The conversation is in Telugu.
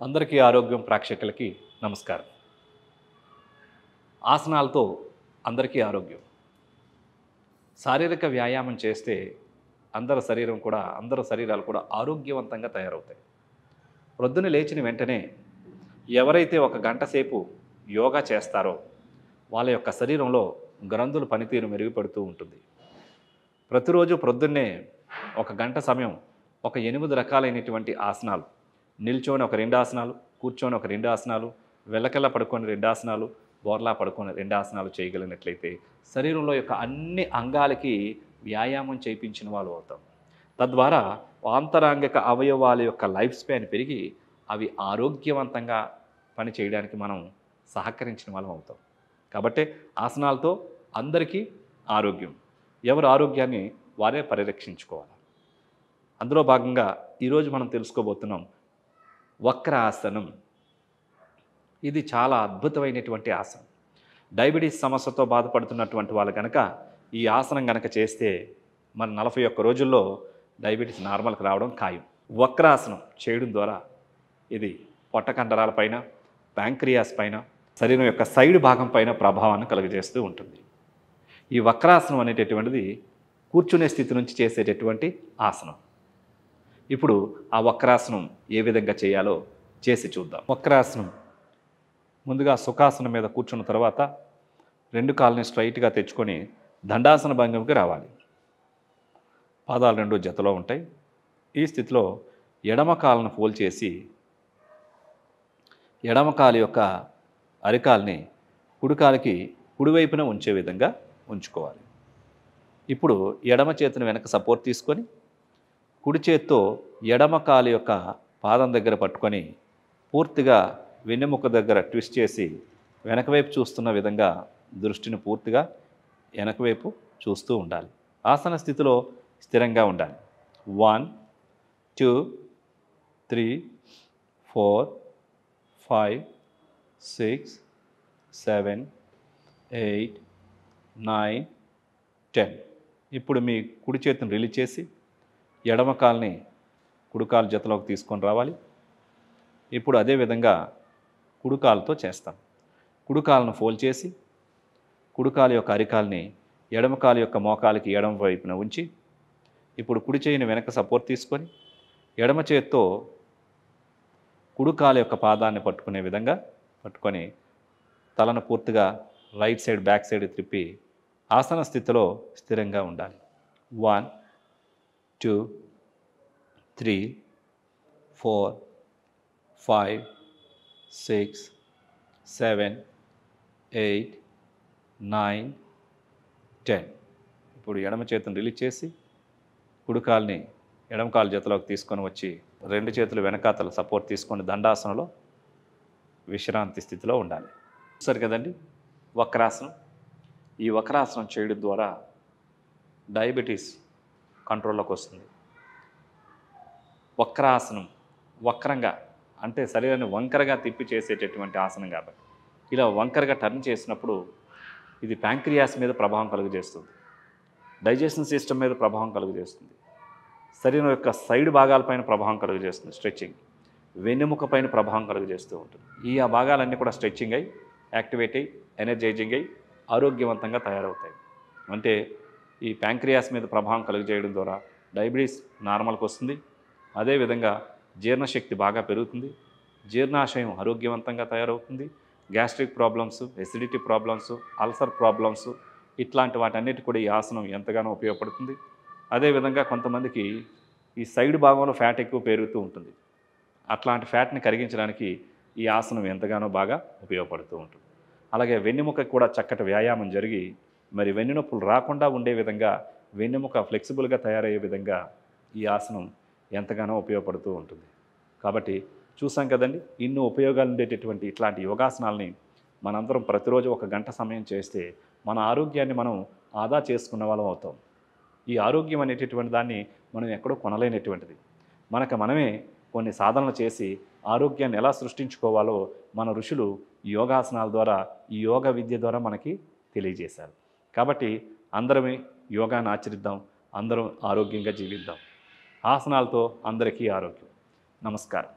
అందరికీ ఆరోగ్యం ప్రేక్షకులకి నమస్కారం. ఆసనాలతో అందరికీ ఆరోగ్యం. శారీరక వ్యాయామం చేస్తే అందరి శరీరాలు కూడా ఆరోగ్యవంతంగా తయారవుతాయి. ప్రొద్దున లేచిన వెంటనే ఎవరైతే ఒక గంట సేపు యోగా చేస్తారో వాళ్ళ యొక్క శరీరంలో గ్రంథుల పనితీరు మెరుగుపడుతూ ఉంటుంది. ప్రతిరోజు ప్రొద్దున్నే ఒక గంట సమయం ఒక 8 రకాలైనటువంటి ఆసనాలు, నిల్చొని ఒక 2 ఆసనాలు, కూర్చొని ఒక 2 ఆసనాలు, వెల్లకల్లా పడుకొని 2 ఆసనాలు, బోర్లా పడుకొని 2 ఆసనాలు చేయగలిగినట్లయితే శరీరంలో యొక్క అన్ని అంగాలకి వ్యాయామం చేయించిన వాళ్ళు అవుతాం. తద్వారా ఆంతరాంగిక అవయవాల యొక్క లైఫ్ స్పాన్ పెరిగి అవి ఆరోగ్యవంతంగా పని చేయడానికి మనం సహకరించిన వాళ్ళం అవుతాం. కాబట్టి ఆసనాలతో అందరికీ ఆరోగ్యం. ఎవరి ఆరోగ్యాన్ని వారే పరిరక్షించుకోవాలి. అందులో భాగంగా ఈరోజు మనం తెలుసుకోబోతున్నాం వక్రాసనం. ఇది చాలా అద్భుతమైనటువంటి ఆసనం. డయాబెటీస్ సమస్యతో బాధపడుతున్నటువంటి వాళ్ళు కనుక ఈ ఆసనం కనుక చేస్తే మన 41 రోజుల్లో డయాబెటీస్ నార్మల్కి రావడం ఖాయం. వక్రాసనం చేయడం ద్వారా ఇది పొట్ట కండరాల పైన, ప్యాంక్రియాస్ పైన, శరీరం యొక్క సైడ్ భాగం పైన ప్రభావాన్ని కలుగజేస్తూ ఉంటుంది. ఈ వక్రాసనం అనేటటువంటిది కూర్చునే స్థితి నుంచి చేసేటటువంటి ఆసనం. ఇప్పుడు ఆ వక్రాసనం ఏ విధంగా చేయాలో చేసి చూద్దాం. వక్రాసనం ముందుగా సుఖాసనం మీద కూర్చున్న తర్వాత 2 కాళ్ళని స్ట్రైట్గా తెచ్చుకొని దండాసన భంగిమకి రావాలి. పాదాలు 2 జతలో ఉంటాయి. ఈ స్థితిలో ఎడమ కాళ్ళను ఫోల్డ్ చేసి ఎడమ కాలు యొక్క అరికాల్ని కుడికాలికి కుడివైపున ఉంచే విధంగా ఉంచుకోవాలి. ఇప్పుడు ఎడమ చేతిని వెనక సపోర్ట్ తీసుకొని కుడి చేత్తో ఎడమ కాలు యొక్క పాదం దగ్గర పట్టుకొని పూర్తిగా వెన్నెముక దగ్గర ట్విస్ట్ చేసి వెనక వైపు చూస్తున్న విధంగా దృష్టిని పూర్తిగా వెనక వైపు చూస్తూ ఉండాలి. ఆసన స్థితిలో స్థిరంగా ఉండాలి. 1 2 3 4 5 6 7 8 9 10. ఇప్పుడు మీ కుడి చేతిని రిలీజ్ చేసి ఎడమ కాల్ని కుడికాలు జతలోకి తీసుకొని రావాలి. ఇప్పుడు అదేవిధంగా కుడికాలుతో చేస్తాం. కుడికాలను ఫోల్డ్ చేసి కుడికాలు యొక్క అరికాల్ని ఎడమ కాలు యొక్క మోకాలికి ఎడమ వైపున ఉంచి ఇప్పుడు కుడి చేయిని వెనక సపోర్ట్ తీసుకొని ఎడమ చేత్తో కుడికాలు యొక్క పాదాన్ని పట్టుకునే విధంగా పట్టుకొని తలను పూర్తిగా రైట్ సైడ్ బ్యాక్ సైడ్ త్రిప్పి ఆసన స్థితిలో స్థిరంగా ఉండాలి. 1 2 3 4 5 6 7 8 9 10. ఇప్పుడు ఎడమ చేతిని రిలీజ్ చేసి కుడికాల్ని ఎడమ కాలు జతలోకి తీసుకొని వచ్చి 2 చేతులు వెనకాతల సపోర్ట్ తీసుకొని దండాసనలో విశ్రాంతి స్థితిలో ఉండాలి. సరే కదండి, వక్రాసనం. ఈ వక్రాసనం చేయడం ద్వారా డయాబెటీస్ కంట్రోల్లోకి వస్తుంది. వక్రాసనం వక్రంగా అంటే శరీరాన్ని వంకరగా తిప్పి చేసేటటువంటి ఆసనం కాబట్టి ఇలా వంకరగా టర్న్ చేసినప్పుడు ఇది ప్యాంక్రియాస్ మీద ప్రభావం కలుగజేస్తుంది, డైజెషన్ సిస్టమ్ మీద ప్రభావం కలుగజేస్తుంది, శరీరం యొక్క సైడ్ భాగాలపైన ప్రభావం కలుగజేస్తుంది, స్ట్రెచ్చింగ్, వెన్నెముక పైన ప్రభావం కలుగజేస్తూ ఉంటుంది. ఈ భాగాలన్నీ కూడా స్ట్రెచ్చింగ్ అయ్యి యాక్టివేట్ అయ్యి ఎనర్జైజింగ్ అయ్యి ఆరోగ్యవంతంగా తయారవుతాయి. అంటే ఈ ప్యాంక్రియాస్ మీద ప్రభావం కలుగజేయడం ద్వారా డయాబెటీస్ నార్మల్కి వస్తుంది. అదేవిధంగా జీర్ణశక్తి బాగా పెరుగుతుంది, జీర్ణాశయం ఆరోగ్యవంతంగా తయారవుతుంది. Gastric problems, acidity problems, ulcer problems ఇట్లాంటి వాటన్నిటి కూడా ఈ ఆసనం ఎంతగానో ఉపయోగపడుతుంది. అదేవిధంగా కొంతమందికి ఈ సైడ్ భాగంలో ఫ్యాట్ ఎక్కువ పెరుగుతూ ఉంటుంది. అట్లాంటి ఫ్యాట్ని కరిగించడానికి ఈ ఆసనం ఎంతగానో బాగా ఉపయోగపడుతూ ఉంటుంది. అలాగే వెన్నెముకకి కూడా చక్కటి వ్యాయామం జరిగి మరి వెన్నునొప్పులు రాకుండా ఉండే విధంగా వెన్నెముక ఫ్లెక్సిబుల్గా తయారయ్యే విధంగా ఈ ఆసనం ఎంతగానో ఉపయోగపడుతూ ఉంటుంది. కాబట్టి చూసాం కదండి, ఇన్ని ఉపయోగాలు ఉండేటటువంటి ఇట్లాంటి యోగాసనాలని మనందరం ప్రతిరోజు ఒక గంట సమయం చేస్తే మన ఆరోగ్యాన్ని మనం ఆదా చేసుకున్న వాళ్ళం అవుతాం. ఈ ఆరోగ్యం అనేటటువంటి దాన్ని మనం ఎక్కడో కొనలేనటువంటిది. మనకు మనమే కొన్ని సాధనలు చేసి ఆరోగ్యాన్ని ఎలా సృష్టించుకోవాలో మన ఋషులు యోగాసనాల ద్వారా, ఈ యోగ విద్య ద్వారా మనకి తెలియజేశారు. కాబట్టి అందరమే యోగాను ఆచరిద్దాం, అందరం ఆరోగ్యంగా జీవిద్దాం. ఆసనాలతో అందరికీ ఆరోగ్యం. నమస్కారం.